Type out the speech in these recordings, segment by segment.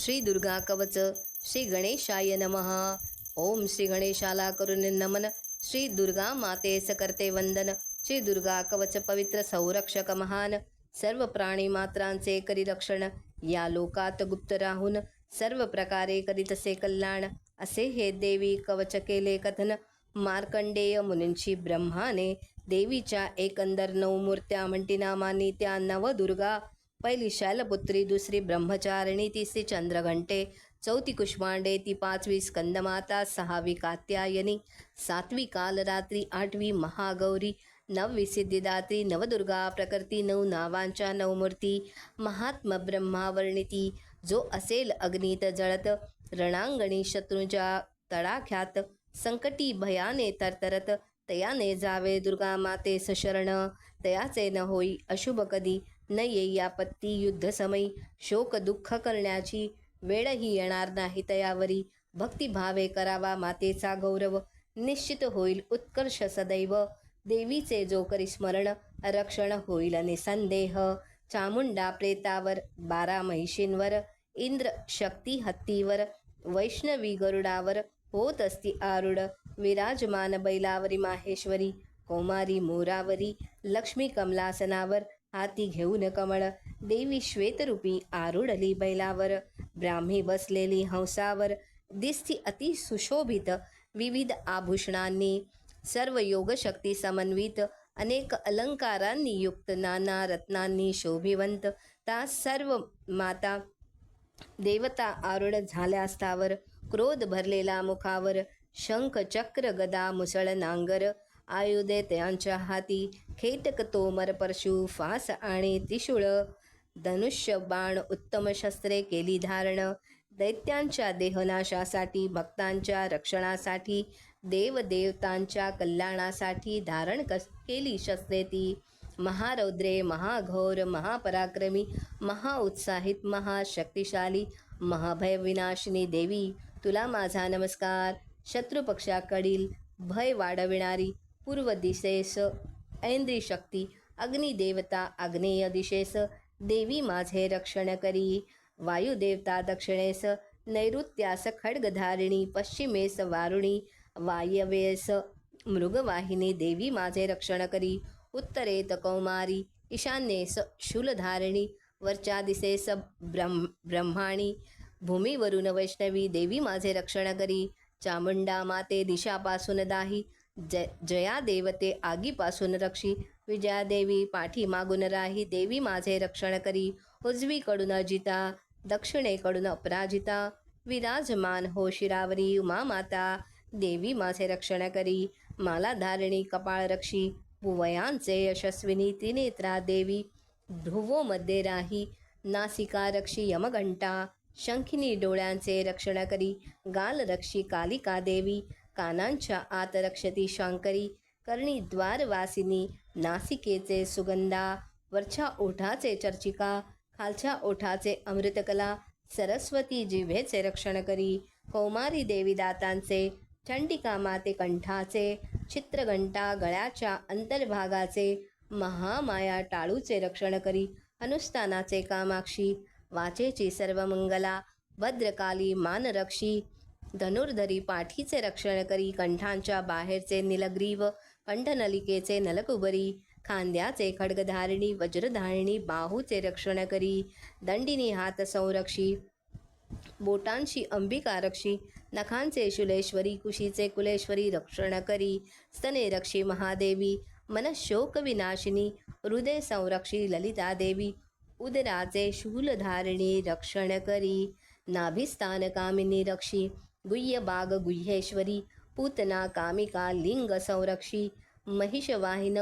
श्री दुर्गा कवच श्री गणेशाय नमः. ओम श्री गणेशाला करून नमन. श्री दुर्गा मातेस करते वंदन. श्री दुर्गा कवच पवित्र संरक्षक महान. सर्व प्राणी मात्रांचे करी रक्षण. या लोकात गुप्त राहून सर्व प्रकारे करीतसे कल्याण. असे हे देवी कवच केले कथन. मार्कंडेय मुनींची ब्रह्माने देवीच्या एकंदर 9 मूर्त्या म्हणती नामानी त्या नवदुर्गा. पहिली शैलपुत्री, दुसरी ब्रह्मचारिणी, तिसरी चंद्रघंटे, चौथी कुष्मांडे, ती 5वी स्कंदमाता, 6वी कात्यायनी, 7वी कालरात्री, 8वी महागौरी, 9वी सिद्धिदात्री. नवदुर्गा प्रकृती 9 नावांच्या 9 मूर्ती. महात्मा ब्रह्मावर्णिती. जो असेल अग्नीत जळत, रणांगणी शत्रूंच्या तडाख्यात, संकटी भयाने तरतरत, तयाने जावे दुर्गा मातेस शरण. तयाचे न होई अशुभ कधी, न येई आपत्ती युद्धसमयी. शोक दुःख करण्याची वेळही येणार नाही तयावरी. भक्तिभावे करावा मातेचा गौरव, निश्चित होईल उत्कर्ष सदैव. देवीचे जो करी स्मरण, रक्षण होईल निसंदेह. चामुंडा प्रेतावर, 12 महिषींवर, इंद्र शक्ती हत्तीवर, वैष्णवी गरुडावर होत असती आरूढ. विराजमान बैलावरी माहेश्वरी, कौमारी मोरावरी, लक्ष्मी कमलासनावर, हाती घेऊन कमळ. देवी श्वेतरूपी आरूढली बैलावर, ब्राह्मी बसलेली हंसावर, दिसती अति सुशोभित विविध आभूषणांनी. सर्व योगशक्ती समन्वित, अनेक अलंकारांनी युक्त, नाना रत्नांनी शोभिवंत. ता सर्व माता देवता आरूढ झाल्या स्थावर. क्रोध भरलेला मुखावर, शंख चक्र गदा मुसळ नांगर, आयुधे त्यांच्या हाती. खेटक तोमर परशु फास आणि त्रिशूळ, धनुष्य बाण उत्तम शस्त्रे केली धारण. दैत्यांच्या देहनाशासाठी, भक्तांच्या रक्षणासाठी, देवदेवतांच्या कल्याणासाठी धारण केली शस्त्रे ती. महारौद्रे, महाघोर, महापराक्रमी, महाउत्साहित, महाशक्तिशाली, महाभय विनाशिनी देवी, तुला माझा नमस्कार. शत्रुपक्षाकडील भय वाढविणारी, पूर्व दिशेस ऐंद्री शक्ती, अग्निदेवता आग्नेय दिशेस देवी माझे रक्षण करी. वायुदेवता दक्षिणेस, नैऋत्यास खड्गधारिणी, पश्चिमेस वारुणी, वायव्येस मृगवाहिनी देवी माझे रक्षण करी. उत्तरेत कौमारी, ईशान्येस शूलधारिणी, वरच्या दिशेस ब्रह्माणी, भूमीवरून वैष्णवी देवी माझे रक्षण करी. चामुंडा माते दिशापासून दाही, जया देवते आगीपासून रक्षी. विजयादेवी पाठी मागून राही, देवी माझे रक्षण करी. उजवीकडून अजिता, दक्षिणेकडून अपराजिता, विराजमान हो शिरावरी. उमा माता देवी माझे रक्षण करी. माला धारिणी कपाळ रक्षी, भुवयांचे यशस्विनी, त्रिनेत्रा देवी ध्रुवोमध्ये राही. नासिका रक्षी यमघंटा, शंखिनी डोळ्यांचे रक्षण करी. गाल रक्षी कालिका देवी, कानांच्या आत रक्षती शांकरी. कर्णी द्वारवासिनी, नासिकेचे सुगंधा, वरच्या ओठाचे चर्चिका, खालच्या ओठाचे अमृतकला. सरस्वती जिव्हेचे रक्षण करी. कौमारी देवी दातांचे, चंडिका माते कंठाचे, चित्रघंटा गळ्याच्या अंतर्भागाचे, महामाया टाळूचे रक्षण करी. अनुष्ठानाचे कामाक्षी, वाचेची सर्व मंगला, भद्रकाली मानरक्षी. धनुर्धरी पाठीचे रक्षण करी. कंठांच्या बाहेरचे नीलग्रीव, कंठनलिकेचे नलकुबरी, खांद्याचे खड्गधारिणी, वज्रधारिणी बाहूचे रक्षण करी. दंडिनी हात संरक्षी, बोटांची अंबिका रक्षी, नखांचे शुलेश्वरी, कुशीचे कुलेश्वरी रक्षण करी. स्तने रक्षी महादेवी, मनशोक विनाशिनी, हृदय संरक्षी ललिता देवी, उदराचे शूलधारिणी रक्षण करी. नाभिस्थान कामिनी रक्षी, गुह्य बाग गुह्येश्वरी, पूतना कामिका लिंग संरक्षी. महिषवाहिन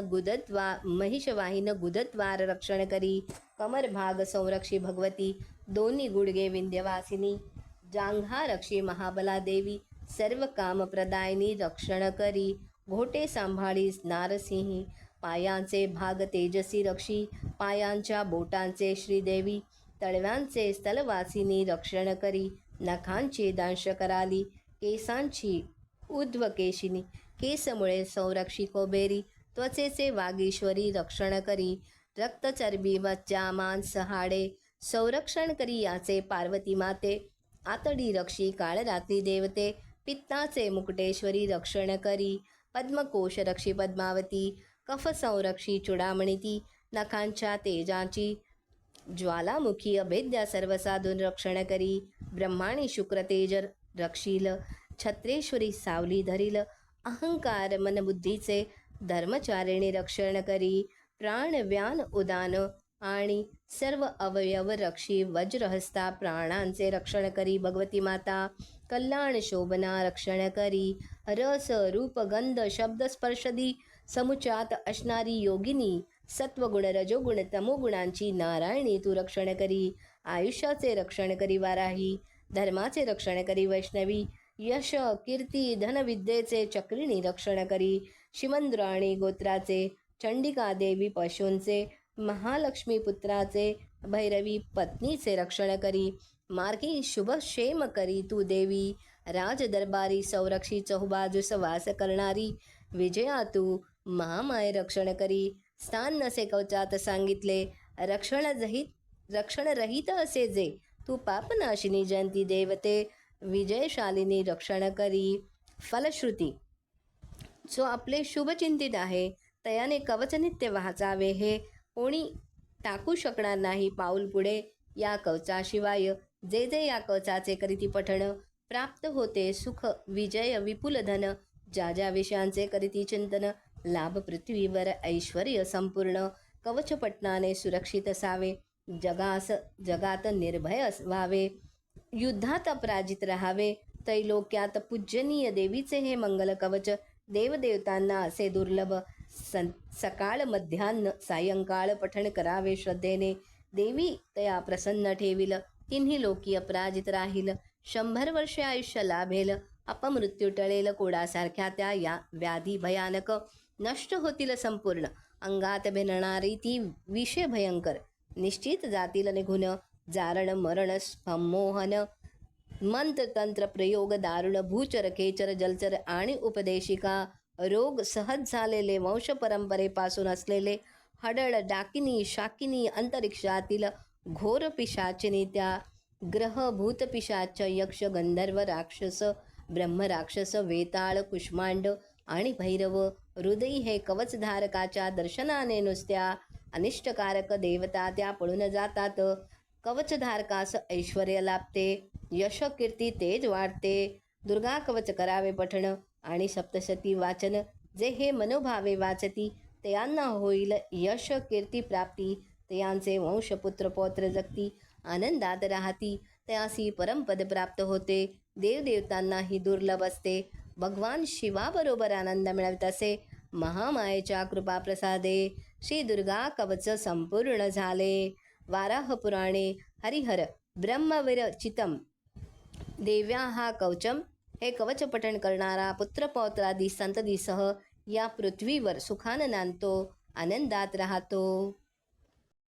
गुदद्वार रक्षण करी. कमर भाग संरक्षी भगवती, दोन्ही गुडगे विंध्यवासिनी, जांघा रक्षी महाबला देवी, सर्व कामप्रदायिनी रक्षण करी. घोटे सांभाळी नारसिंही, पायांचे भाग तेजसी रक्षी, पायांच्या बोटांचे श्रीदेवी, तळव्यांचे स्थलवासिनी रक्षण करी. नखांची दंश कराली, केसांची ऊर्ध्वकेशिनी, केसमुळे संरक्षी कोबेरी, त्वचेचे वागीश्वरी रक्षण करी. रक्त चरबी मज्जा मांस हाडे संरक्षण करी याचे पार्वती माते, आतडी रक्षी काळ रात्री देवते, पित्ताचे मुकुटेश्वरी रक्षण करी, पद्मकोश रक्षी पद्मावती, कफ संरक्षी चूडामणी ती, नखांच्या तेजाची ज्वालामुखी अभेद्या सर्व साधून रक्षण करी, ब्रह्माणी शुक्र तेज रक्षील, छत्रेश्वरी सावली धरील, अहंकार मनबुद्धीचे धर्मचारिणी रक्षण करी, प्राण व्यान उदान आणि सर्व अवयव रक्षी, वज्रहस्ता प्राणांचे रक्षण करी, भगवती माता कल्याण शोभना रक्षण करी, रस रूप गंध शब्द स्पर्शदी समुचात असणारी योगिनी, सत्वगुण रजोगुण तमोगुणांची नारायणी तू रक्षण करी, आयुष्याचे रक्षण करी वाराही, धर्माचे रक्षण करी वैष्णवी, यश कीर्ती धनविद्येचे चक्रिणी रक्षण करी, शिमंद्राणी गोत्राचे, चंडिका देवी पशूंचे, महालक्ष्मी पुत्राचे, भैरवी पत्नीचे रक्षण करी, मार्गी शुभ क्षेम करी तू देवी, राज दरबारी संरक्षी चहुबाजूस वास करणारी, विजया तू महामाय रक्षण करी, स्थान नसे कवचात सांगितले, रक्षण रहित असे जे, तू पापनाशिनी जयंती देवते, विजयशालिनी रक्षण करी. फलश्रुती, जो आपले शुभचिंतित आहे तयाने कवच नित्य वाचावे, हे कोणी टाकू शकणार नाही पाऊल पुढे. या कवचाशिवाय जे जे या कवचाचे करीती पठण, प्राप्त होते सुख विजय विपुल धन, ज्या ज्या विषयांचे करीती चिंतन, लाभ पृथ्वीवर ऐश्वर्य संपूर्ण. कवच पठणाने सुरक्षित असावे, जगात निर्भय व्हावे, युद्धात अपराजित राहावे, त्रैलोक्यात पूजनीय देवीचे हे मंगल कवच. देवदेवतांना असे दुर्लभ सकाळ मध्यान्ह सायंकाळ पठण करावे श्रद्धेने. देवी तया प्रसन्न ठेविल, तिन्ही लोकी अपराजित राहील. 100 वर्षे आयुष्य लाभेल, अपमृत्यू टळेल. कोडासारख्या त्या या व्याधी भयानक नष्ट होतील संपूर्ण. अंगात भिनणारी ती विषय भयंकर निश्चित जातील निघून. जारण मरण संमोहन मंत्र तंत्र प्रयोग दारुण, भूचर खेचर जलचर आणि उपदेशिका, रोग सहज झालेले, वंश परंपरेपासून असलेले, हडळ डाकिनी शाकिनी, अंतरिक्षातील घोर पिशाचिनी, त्या ग्रह भूत पिशाच यक्ष गंधर्व राक्षस ब्रह्मराक्षस वेताळ कुष्मांड आणि भैरव, हृदयी हे कवचधारकाच्या दर्शनाने नुसत्या अनिष्टकारक देवता त्या पळून जातात. कवचधारकास ऐश्वर्य लाभते, यश कीर्ती तेज वाढते. दुर्गा कवच करावे पठण आणि सप्तशती वाचन. जे हे मनोभावे वाचती त्यांना होईल यश कीर्ती प्राप्ती. त्यांचे वंश पुत्र पौत्र जगती, आनंदात राहती. त्यासी परमपद प्राप्त होते. देवदेवतांनाही दुर्लभ असते. भगवान शिवाबरोबर आनंद मिळवत असे. महामायेच्या कृपाप्रसादे श्री दुर्गा कवच संपूर्ण झाले. वाराह पुराणे हरिहर ब्रह्मविरचितम. देव्याः कवचम. हे कवच पठण करणारा पुत्रपौत्रादी संततीसह या पृथ्वीवर सुखाने नांदतो, आनंदात राहतो.